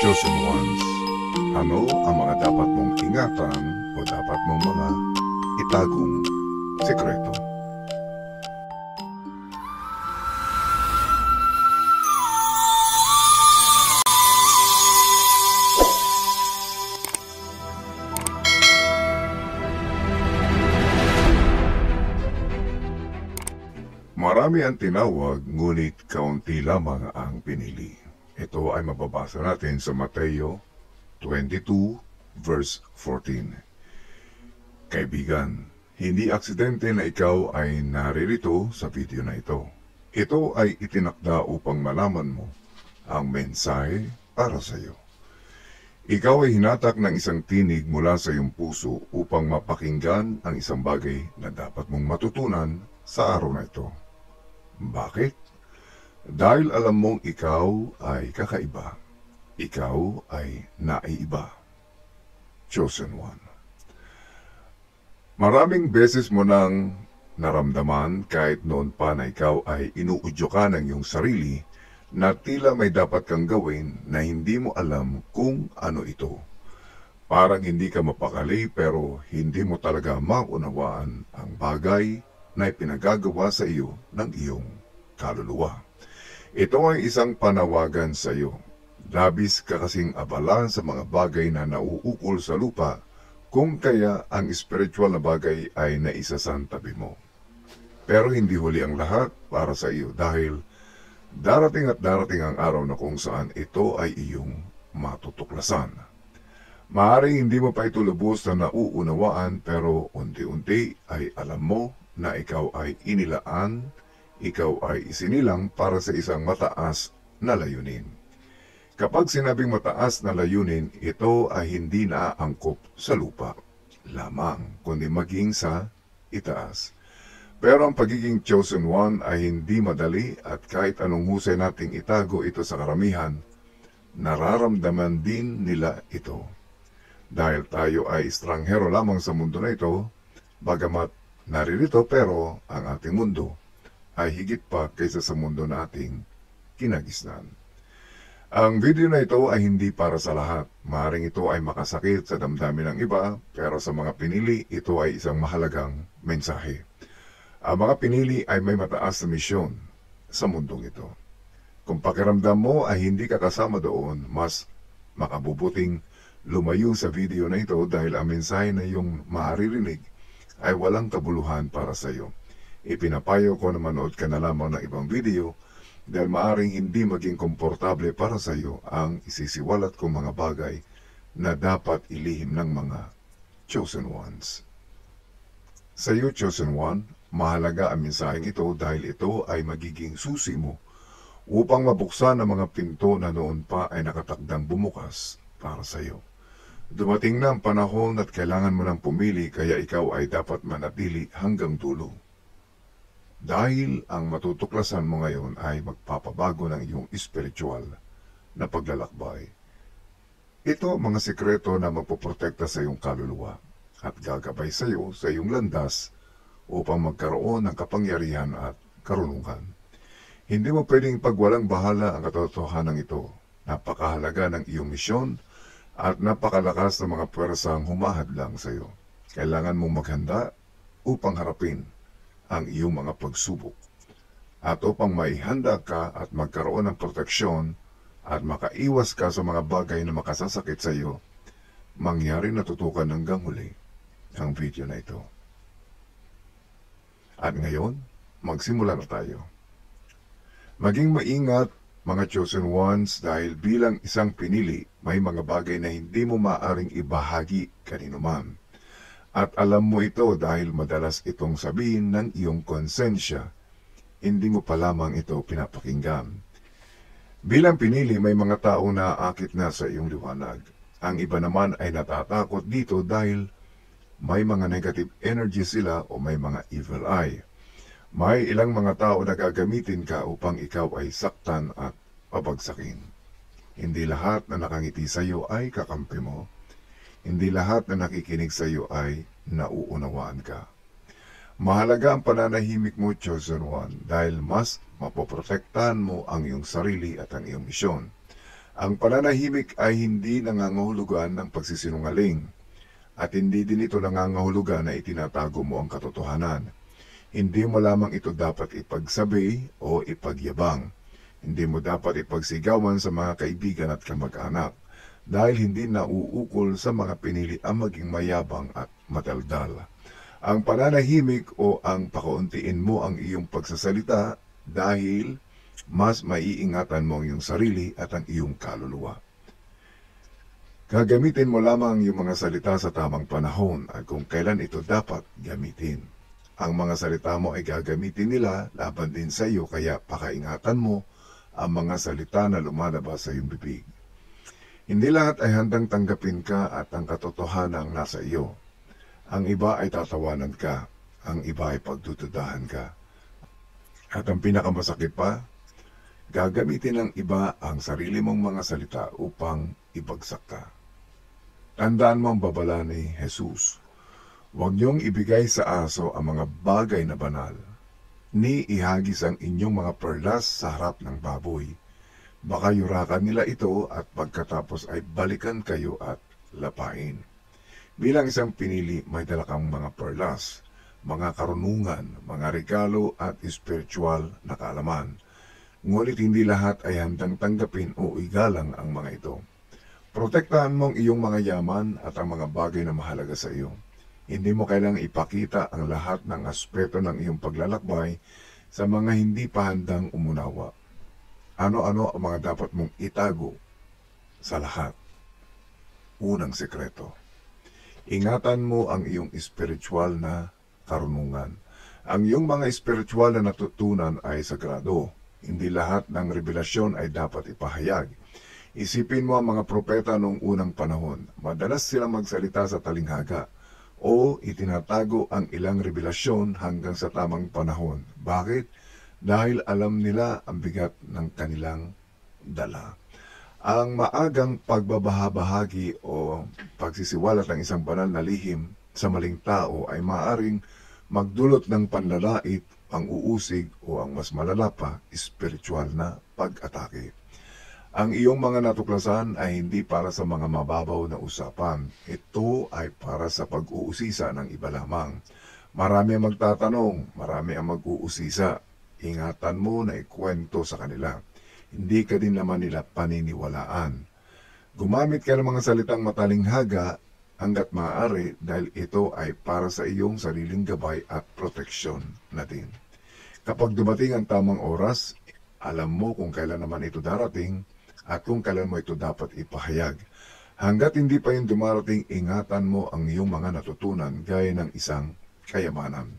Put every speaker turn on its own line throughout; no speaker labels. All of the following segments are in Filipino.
Chosen ones, ano ang mga dapat mong ingatan o dapat mong mga itagong sekreto? Marami ang tinawag, ngunit kaunti lamang ang pinili. Ito ay mababasa natin sa Mateo 22 verse 14. Kaibigan, hindi aksidente na ikaw ay naririto sa video na ito. Ito ay itinakda upang malaman mo ang mensahe para sa iyo. Ikaw ay hinatak ng isang tinig mula sa iyong puso upang mapakinggan ang isang bagay na dapat mong matutunan sa araw na ito. Bakit? Dahil alam mong ikaw ay kakaiba. Ikaw ay naiiba. Chosen one. Maraming beses mo nang naramdaman kahit noon pa na ikaw ay inuudyo ka ng iyong sarili na tila may dapat kang gawin na hindi mo alam kung ano ito. Parang hindi ka mapakali pero hindi mo talaga maunawaan ang bagay na ipinagagawa sa iyo ng iyong kaluluwa. Ito ay isang panawagan sa iyo. Labis ka kasing abala sa mga bagay na nauukol sa lupa, kung kaya ang espiritual na bagay ay naisasantabi mo. Pero hindi huli ang lahat para sa iyo dahil darating at darating ang araw na kung saan ito ay iyong matutuklasan. Maaaring hindi mo pa ito lubos na nauunawaan pero unti-unti ay alam mo na ikaw ay inilaan, ikaw ay isinilang para sa isang mataas na layunin. Kapag sinabing mataas na layunin, ito ay hindi naaangkop sa lupa lamang, kundi maging sa itaas. Pero ang pagiging chosen one ay hindi madali at kahit anong husay nating itago ito sa karamihan, nararamdaman din nila ito. Dahil tayo ay estranghero lamang sa mundo na ito, bagamat naririto pero ang ating mundo ay higit pa kaysa sa mundo na ating kinagisnan. Ang video na ito ay hindi para sa lahat. Maaaring ito ay makasakit sa damdamin ng iba, pero sa mga pinili, ito ay isang mahalagang mensahe. Ang mga pinili ay may mataas na misyon sa mundong ito. Kung pakiramdam mo ay hindi ka kasama doon, mas makabubuting lumayo sa video na ito dahil ang mensahe na iyong maaririnig ay walang kabuluhan para sa iyo. Ipinapayo ko na manood ka na lamang ng ibang video dahil maaring hindi maging komportable para sa iyo ang isisiwalat kong mga bagay na dapat ilihim ng mga chosen ones. Sa iyo, chosen one, mahalaga ang mensaheng ito dahil ito ay magiging susi mo upang mabuksan ang mga pinto na noon pa ay nakatakdang bumukas para sa iyo. Dumating na ang panahon at kailangan mo nang pumili kaya ikaw ay dapat manatili hanggang dulo. Dahil ang matutuklasan mo ngayon ay magpapabago ng iyong espiritual na paglalakbay. Ito ang mga sekreto na magpoprotekta sa iyong kaluluwa at gagabay sa iyo sa iyong landas upang magkaroon ng kapangyarihan at karunungan. Hindi mo pwedeng pagwalang bahala ang katotohanan ito. Napakahalaga ng iyong misyon at napakalakas ng mga pwersang humahadlang sa iyo. Kailangan mong maghanda upang harapin ang iyong mga pagsubok. At upang maihanda ka at magkaroon ng proteksyon at makaiwas ka sa mga bagay na makasasakit sa iyo, mangyari na tutukan hanggang huli ang video na ito. At ngayon, magsimula na tayo. Maging maingat mga chosen ones dahil bilang isang pinili, may mga bagay na hindi mo maaring ibahagi kanino man. At alam mo ito dahil madalas itong sabihin ng iyong konsensya, hindi mo pa lamang ito pinapakinggan. Bilang pinili, may mga taong naaakit na sa iyong liwanag. Ang iba naman ay natatakot dito dahil may mga negative energy sila o may mga evil eye. May ilang mga tao na gagamitin ka upang ikaw ay saktan at pabagsakin. Hindi lahat na nakangiti sa iyo ay kakampi mo. Hindi lahat na nakikinig sa iyo ay nauunawaan ka. Mahalaga ang pananahimik mo, chosen one, dahil mas mapoprotektahan mo ang iyong sarili at ang iyong misyon. Ang pananahimik ay hindi nangangahulugan ng pagsisinungaling at hindi din ito nangangahulugan na itinatago mo ang katotohanan. Hindi mo lamang ito dapat ipagsabi o ipagyabang. Hindi mo dapat ipagsigawan sa mga kaibigan at kamag-anak dahil hindi nauukol sa mga pinili ang maging mayabang at madaldal. Ang pananahimik o ang pakauntiin mo ang iyong pagsasalita dahil mas maiingatan mo ang iyong sarili at ang iyong kaluluwa. Gagamitin mo lamang yung mga salita sa tamang panahon at kung kailan ito dapat gamitin. Ang mga salita mo ay gagamitin nila laban din sa iyo kaya pakaingatan mo ang mga salita na lumalabas sa iyong bibig. Hindi lahat ay handang tanggapin ka at ang katotohanan ang nasa iyo. Ang iba ay tatawanan ka, ang iba ay pagdududahan ka. At ang pinakamasakit pa, gagamitin ng iba ang sarili mong mga salita upang ibagsak ka. Tandaan mo ang babala ni Jesus. Huwag niyong ibigay sa aso ang mga bagay na banal, ni ihagis ang inyong mga perlas sa harap ng baboy. Baka yurakan nila ito at pagkatapos ay balikan kayo at lapain. Bilang isang pinili, may dala kang mga perlas, mga karunungan, mga regalo at espiritual na kaalaman. Ngunit hindi lahat ay handang tanggapin o igalang ang mga ito. Protektahan mo ang iyong mga yaman at ang mga bagay na mahalaga sa iyo. Hindi mo kailangang ipakita ang lahat ng aspeto ng iyong paglalakbay sa mga hindi pa handang umunawa. Ano-ano ang mga dapat mong itago sa lahat? Unang sekreto. Ingatan mo ang iyong espiritual na karunungan. Ang iyong mga espiritual na natutunan ay sagrado. Hindi lahat ng revelasyon ay dapat ipahayag. Isipin mo ang mga propeta noong unang panahon. Madalas silang magsalita sa talinghaga o itinatago ang ilang revelasyon hanggang sa tamang panahon. Bakit? Dahil alam nila ang bigat ng kanilang dala. Ang maagang pagbabahabahagi o pagsisiwalat ng isang banal na lihim sa maling tao ay maaaring magdulot ng panlalait, pang-uusig o ang mas malala pa, espiritual na pag-atake. Ang iyong mga natuklasan ay hindi para sa mga mababaw na usapan. Ito ay para sa pag-uusisa ng iba lamang. Marami ang magtatanong, marami ang mag-uusisa. Ingatan mo na ikwento sa kanila. Hindi ka din naman nila paniniwalaan. Gumamit ka ng mga salitang matalinghaga hanggat maaari dahil ito ay para sa iyong sariling gabay at proteksyon na din. Kapag dumating ang tamang oras, alam mo kung kailan naman ito darating at kung kailan mo ito dapat ipahayag. Hanggat hindi pa yung dumarating, ingatan mo ang iyong mga natutunan gaya ng isang kayamanan.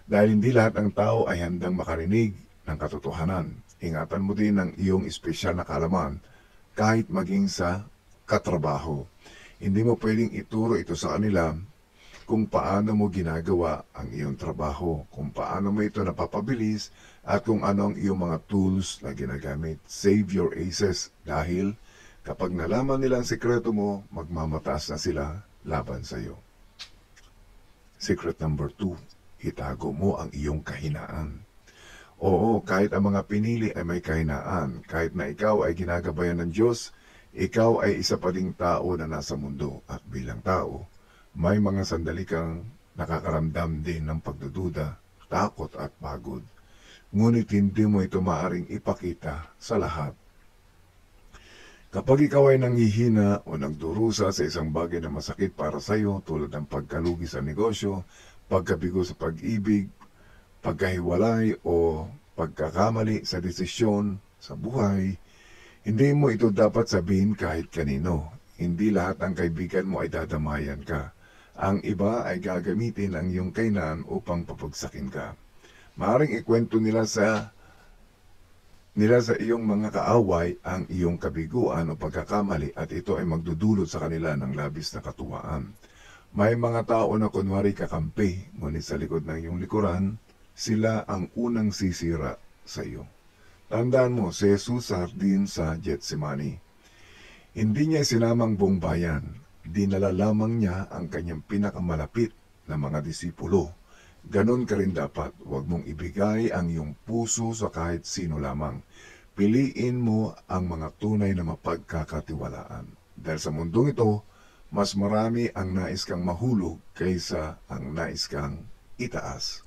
Dahil hindi lahat ng tao ay handang makarinig ng katotohanan. Ingatan mo din ang iyong espesyal na kaalaman kahit maging sa katrabaho. Hindi mo pwedeng ituro ito sa kanila kung paano mo ginagawa ang iyong trabaho, kung paano mo ito napapabilis at kung ano ang iyong mga tools na ginagamit. Save your aces dahil kapag nalaman nila ang sekreto mo, magmamataas na sila laban sa iyo. Secret number 2, itago mo ang iyong kahinaan. Oo, kahit ang mga pinili ay may kahinaan, kahit na ikaw ay ginagabayan ng Diyos, ikaw ay isa pa ding tao na nasa mundo at bilang tao, may mga sandali kang nakakaramdam din ng pagdududa, takot at pagod. Ngunit hindi mo ito maaring ipakita sa lahat. Kapag ikaw ay nanghihina o nagdurusa sa isang bagay na masakit para sa iyo tulad ng pagkalugi sa negosyo, pagkabigo sa pag-ibig, pagkahiwalay o pagkakamali sa desisyon sa buhay, hindi mo ito dapat sabihin kahit kanino. Hindi lahat ng kaibigan mo ay dadamayan ka. Ang iba ay gagamitin ang iyong kainan upang papagsakin ka. Maaring ikwento nila sa iyong mga kaaway ang iyong kabiguan o pagkakamali at ito ay magdudulot sa kanila ng labis na katuwaan. May mga tao na kunwari kakampi, ngunit sa likod ng iyong likuran, sila ang unang sisira sa iyo. Tandaan mo, si Jesus sa hardin sa Getsemani. Hindi niya sinamang buong bayan. Dinala lamang niya ang kanyang pinakamalapit na mga disipulo. Ganon ka rin dapat, huwag mong ibigay ang iyong puso sa kahit sino lamang. Piliin mo ang mga tunay na mapagkakatiwalaan. Dahil sa mundong ito, mas marami ang nais kang mahulog kaysa ang nais kang itaas.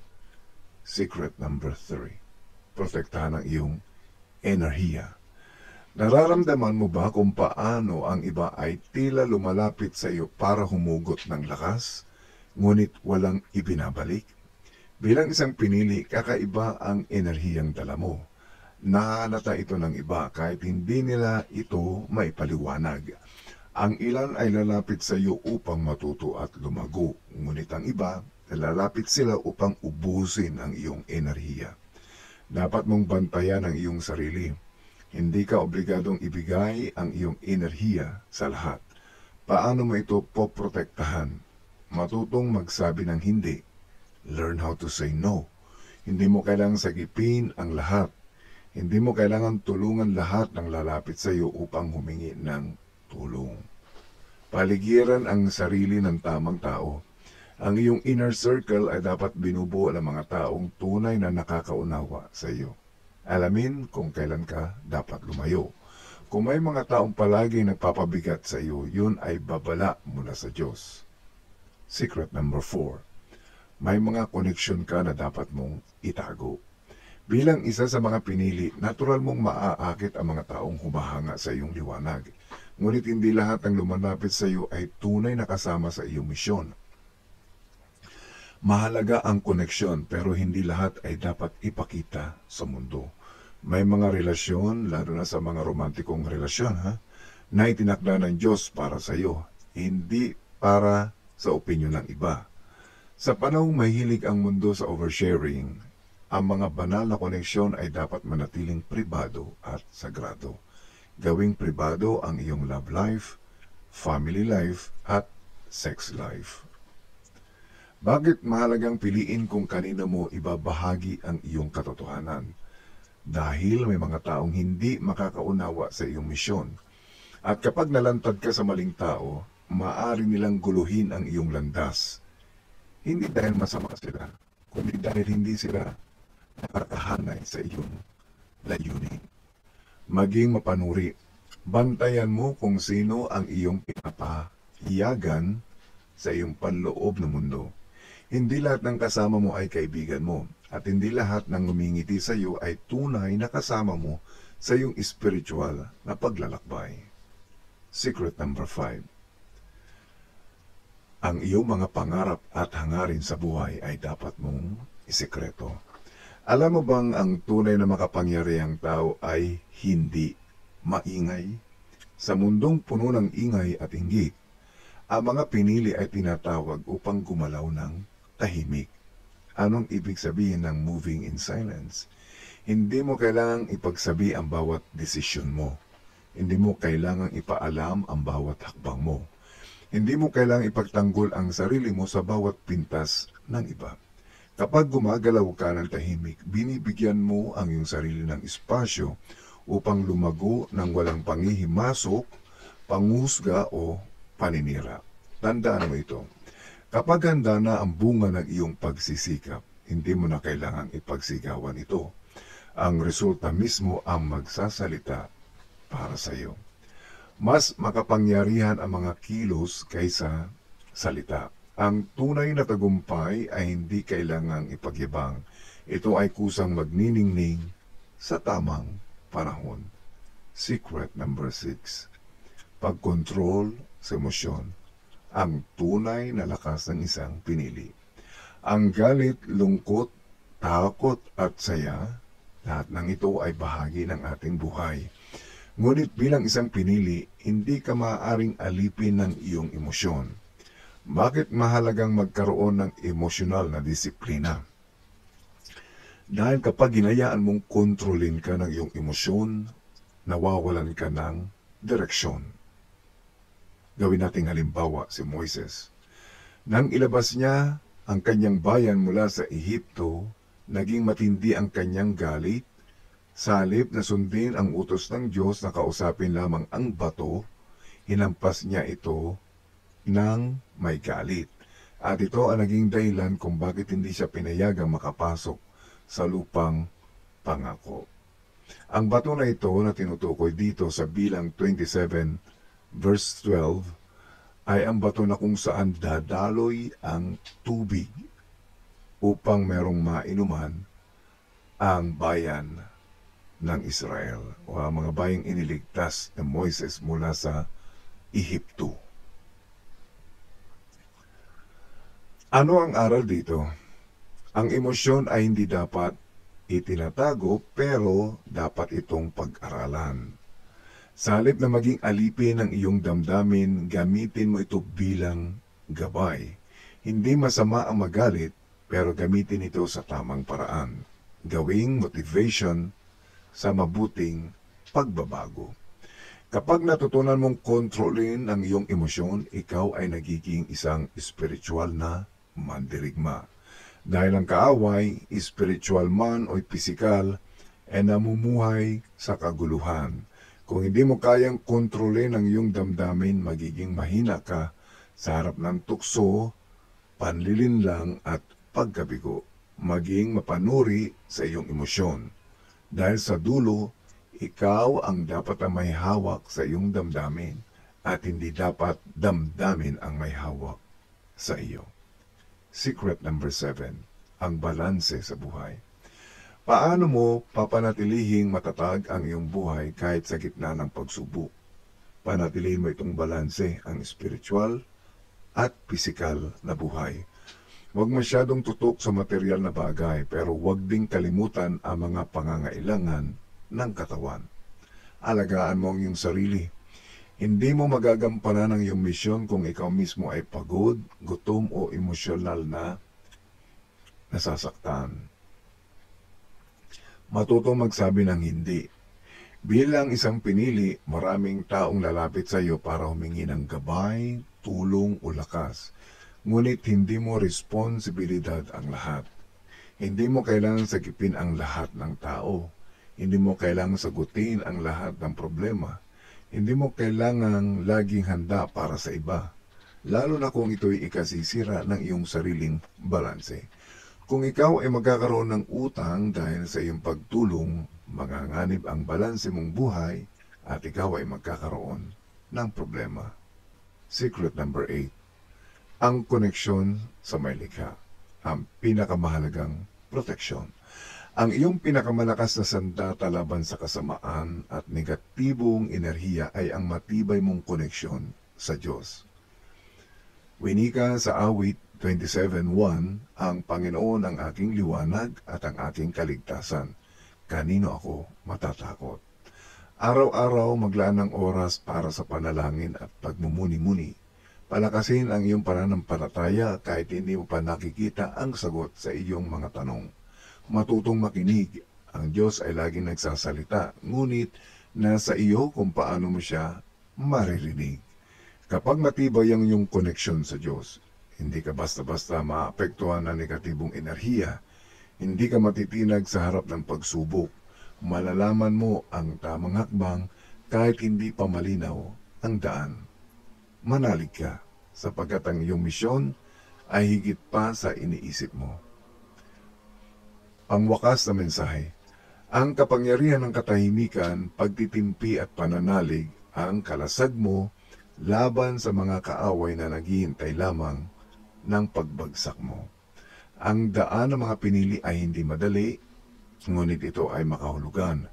Secret number 3. Protektahan ang iyong enerhiya. Nararamdaman mo ba kung paano ang iba ay tila lumalapit sa iyo para humugot ng lakas, ngunit walang ibinabalik? Bilang isang pinili, kakaiba ang enerhiyang dala mo. Nahalata ito ng iba kahit hindi nila ito maipaliwanag. Ang ilan ay lalapit sa iyo upang matuto at lumago, ngunit ang iba, lalapit sila upang ubusin ang iyong enerhiya. Dapat mong bantayan ang iyong sarili. Hindi ka obligadong ibigay ang iyong enerhiya sa lahat. Paano mo ito poprotektahan? Matutong magsabi ng hindi. Learn how to say no. Hindi mo kailangang sagipin ang lahat. Hindi mo kailangan tulungan lahat ng lalapit sa iyo upang humingi ng tulong. Paligiran ang sarili ng tamang tao. Ang iyong inner circle ay dapat binubuo ng mga taong tunay na nakakaunawa sa iyo. Alamin kung kailan ka dapat lumayo. Kung may mga taong palagi nagpapabigat sa iyo, yun ay babala mula sa Diyos. Secret number 4. May mga koneksyon ka na dapat mong itago. Bilang isa sa mga pinili, natural mong maaakit ang mga taong humahanga sa iyong liwanag. Ngunit hindi lahat ng lumalapit sa iyo ay tunay na kasama sa iyong misyon. Mahalaga ang koneksyon pero hindi lahat ay dapat ipakita sa mundo. May mga relasyon, lalo na sa mga romantikong relasyon, na itinakda ng Diyos para sa iyo, hindi para sa opinyon ng iba. Sa panahong mahilig ang mundo sa oversharing, ang mga banal na koneksyon ay dapat manatiling pribado at sagrado. Gawing pribado ang iyong love life, family life, at sex life. Bakit mahalagang piliin kung kanino mo ibabahagi ang iyong katotohanan? Dahil may mga taong hindi makakaunawa sa iyong misyon. At kapag nalantad ka sa maling tao, maaari nilang guluhin ang iyong landas. Hindi dahil masama sila, kundi dahil hindi sila nakakahanay sa iyong layunin. Maging mapanuri, bantayan mo kung sino ang iyong pinapahiyagan sa iyong panloob ng mundo. Hindi lahat ng kasama mo ay kaibigan mo, at hindi lahat ng ngumingiti sa iyo ay tunay na kasama mo sa iyong spiritual na paglalakbay. Secret number 5. Ang iyong mga pangarap at hangarin sa buhay ay dapat mong isikreto. Alam mo bang ang tunay na makapangyarihang tao ay hindi maingay? Sa mundong puno ng ingay at inggit, ang mga pinili ay tinatawag upang gumalaw ng tahimik. Anong ibig sabihin ng moving in silence? Hindi mo kailangang ipagsabi ang bawat desisyon mo. Hindi mo kailangang ipaalam ang bawat hakbang mo. Hindi mo kailangang ipagtanggol ang sarili mo sa bawat pintas ng iba. Kapag gumagalaw ka ng tahimik, binibigyan mo ang iyong sarili ng espasyo upang lumago ng walang pangihimasok, panghusga o paninira. Tandaan mo ito. Kapag handa na ang bunga ng iyong pagsisikap, hindi mo na kailangang ipagsigawan ito. Ang resulta mismo ang magsasalita para sa iyo. Mas makapangyarihan ang mga kilos kaysa salita. Ang tunay na tagumpay ay hindi kailangang ipagyabang. Ito ay kusang magniningning sa tamang panahon. Secret number 6. Pagkontrol sa emosyon. Ang tunay na lakas ng isang pinili. Ang galit, lungkot, takot at saya, lahat ng ito ay bahagi ng ating buhay. Ngunit bilang isang pinili, hindi ka maaaring alipin ng iyong emosyon. Bakit mahalagang magkaroon ng emosyonal na disiplina? Dahil kapag hinayaan mong kontrolin ka ng iyong emosyon, nawawalan ka ng direksyon. Gawin nating halimbawa si Moises. Nang ilabas niya ang kanyang bayan mula sa Ehipto, naging matindi ang kanyang galit. Sa halip na sundin ang utos ng Diyos na kausapin lamang ang bato, hinampas niya ito ng may galit. At ito ang naging dahilan kung bakit hindi siya pinayagang makapasok sa lupang pangako. Ang bato na ito na tinutukoy dito sa bilang 27 verse 12 ay ang bato na kung saan dadaloy ang tubig upang merong mainuman ang bayan ng Israel o ang mga bayang iniligtas ni Moises mula sa Ehipto. Ano ang aral dito? Ang emosyon ay hindi dapat itinatago pero dapat itong pag-aralan. Sa halip na maging alipin ng iyong damdamin, gamitin mo ito bilang gabay. Hindi masama ang magalit, pero gamitin ito sa tamang paraan. Gawing motivation sa mabuting pagbabago. Kapag natutunan mong kontrolin ang iyong emosyon, ikaw ay nagiging isang spiritual na mandirigma. Dahil ang kaaway, spiritual man o pisikal, ay namumuhay sa kaguluhan. Kung hindi mo kayang kontrolin ang iyong damdamin, magiging mahina ka sa harap ng tukso, panlilinlang at pagkabigo. Maging mapanuri sa iyong emosyon. Dahil sa dulo, ikaw ang dapat ang may hawak sa iyong damdamin at hindi dapat damdamin ang may hawak sa iyo. Secret number 7, ang balanse sa buhay. Paano mo papanatilihing matatag ang iyong buhay kahit sa gitna ng pagsubok? Panatilihin mo itong balanse, ang spiritual at pisikal na buhay. Huwag masyadong tutok sa material na bagay, pero huwag ding kalimutan ang mga pangangailangan ng katawan. Alagaan mo ang iyong sarili. Hindi mo magagampanan ang iyong misyon kung ikaw mismo ay pagod, gutom o emosyonal na nasasaktan. Matutong magsabi ng hindi. Bilang isang pinili, maraming taong lalapit sa iyo para humingi ng gabay, tulong o lakas. Ngunit hindi mo responsibilidad ang lahat. Hindi mo kailangan sagipin ang lahat ng tao. Hindi mo kailangan sagutin ang lahat ng problema. Hindi mo kailangang laging handa para sa iba. Lalo na kung ito'y ikasisira ng iyong sariling balanse. Kung ikaw ay magkakaroon ng utang dahil sa iyong pagtulong, manganganib ang balanse mong buhay at ikaw ay magkakaroon ng problema. Secret number 8. Ang koneksyon sa may likha. Ang pinakamahalagang proteksyon. Ang iyong pinakamalakas na sandata laban sa kasamaan at negatibong enerhiya ay ang matibay mong koneksyon sa Diyos. Winika sa awit 27:1, ang Panginoon ang aking liwanag at ang aking kaligtasan. Kanino ako matatakot? Araw-araw maglaan ng oras para sa panalangin at pagmumuni-muni. Palakasin ang iyong pananampalataya kahit hindi mo pa nakikita ang sagot sa iyong mga tanong. Matutong makinig. Ang Diyos ay laging nagsasalita, ngunit nasa iyo kung paano mo siya maririnig. Kapag matibay ang iyong koneksyon sa Diyos, hindi ka basta-basta maapektuhan ng negatibong enerhiya. Hindi ka matitinag sa harap ng pagsubok. Malalaman mo ang tamang hakbang kahit hindi pa malinaw ang daan. Manalig ka sapagkat ang iyong misyon ay higit pa sa iniisip mo. Pangwakas na mensahe. Ang kapangyarihan ng katahimikan, pagtitimpi at pananalig ang kalasag mo laban sa mga kaaway na naghihintay lamang ng pagbagsak mo. Ang daan ng mga pinili ay hindi madali, ngunit ito ay makahulugan.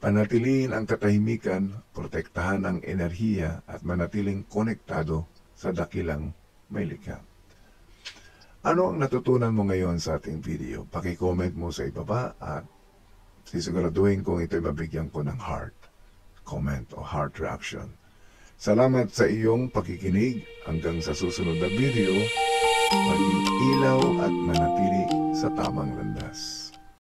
Panatilihin ang katahimikan, protektahan ang enerhiya at manatiling konektado sa dakilang may likha. Ano ang natutunan mo ngayon sa ating video? Paki-comment mo sa ibaba at sisiguraduhin kung ito'y mabigyan ko ng heart comment o heart reaction. Salamat sa iyong pakikinig. Hanggang sa susunod na video, maging ilaw at manatili sa tamang landas.